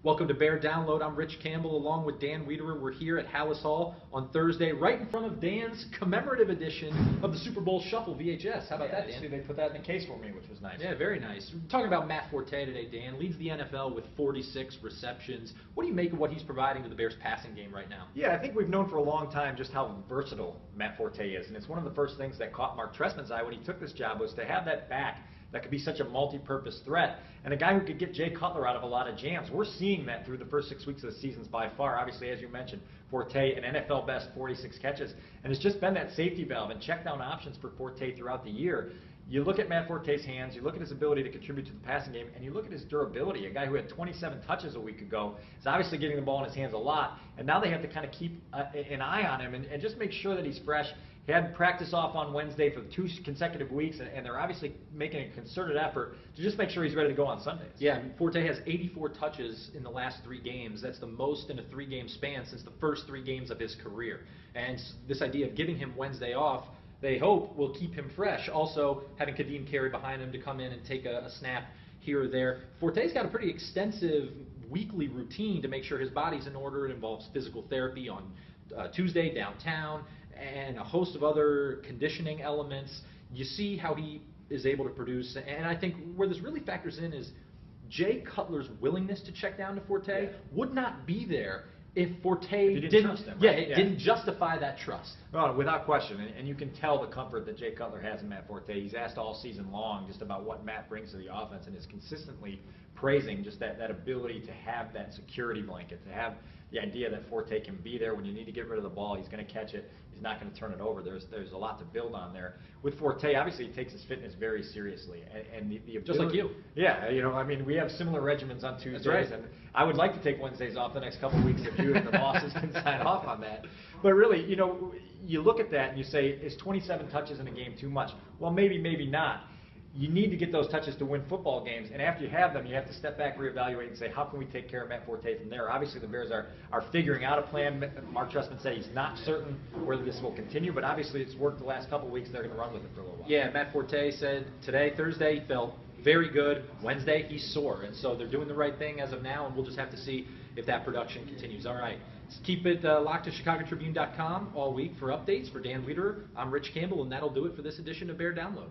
Welcome to Bear Download. I'm Rich Campbell along with Dan Wiederer. We're here at Hallis Hall on Thursday, right in front of Dan's commemorative edition of the Super Bowl Shuffle VHS. How about that, Dan? See, they put that in the case for me, which was nice. Yeah, very nice. We're talking about Matt Forte today, Dan. Leads the NFL with 46 receptions. What do you make of what he's providing to the Bears passing game right now? Yeah, I think we've known for a long time just how versatile Matt Forte is, and it's one of the first things that caught Mark Trestman's eye when he took this job was to have that back that could be such a multi-purpose threat, and a guy who could get Jay Cutler out of a lot of jams. We're seeing that through the first 6 weeks of the season by far. Obviously, as you mentioned, Forte, an NFL best 46 catches, and it's just been that safety valve and check down options for Forte throughout the year. You look at Matt Forte's hands, you look at his ability to contribute to the passing game, and you look at his durability. A guy who had 27 touches a week ago is obviously getting the ball in his hands a lot, and now they have to kind of keep an eye on him and just make sure that he's fresh. He had practice off on Wednesday for 2 consecutive weeks, and they're obviously making a concerted effort to just make sure he's ready to go on Sundays. Yeah, Forte has 84 touches in the last 3 games. That's the most in a 3-game span since the first 3 games of his career. And this idea of giving him Wednesday off, they hope will keep him fresh. Also, having Kadeem Carey behind him to come in and take a snap here or there. Forte's got a pretty extensive weekly routine to make sure his body's in order. It involves physical therapy on Tuesday downtown and a host of other conditioning elements. You see how he is able to produce, and I think where this really factors in is Jay Cutler's willingness to check down to Forte would not be there if Forte didn't trust him, right? didn't justify that trust. Well, without question, and you can tell the comfort that Jay Cutler has in Matt Forte. He's asked all season long just about what Matt brings to the offense, and is consistently praising just that ability to have that security blanket, to have the idea that Forte can be there when you need to get rid of the ball. He's going to catch it. He's not going to turn it over. There's a lot to build on there. With Forte, obviously, he takes his fitness very seriously, and the ability, just like you. Yeah, I mean, we have similar regimens on Tuesdays, That's right. and I would like to take Wednesdays off the next couple of weeks if you and the bosses can sign off on that. But really, you look at that and you say, is 27 touches in a game too much? Well, maybe, maybe not. You need to get those touches to win football games, and after you have them, you have to step back, reevaluate, and say, how can we take care of Matt Forte from there? Obviously, the Bears are figuring out a plan. Mark Trestman said he's not certain whether this will continue, but obviously it's worked the last couple of weeks. They're going to run with it for a little while. Yeah, Matt Forte said today, Thursday, he felt very good. Wednesday, he's sore, and so they're doing the right thing as of now, and we'll just have to see if that production continues. All right, let's keep it locked to ChicagoTribune.com all week for updates. For Dan Wiederer, I'm Rich Campbell, and that'll do it for this edition of Bear Download.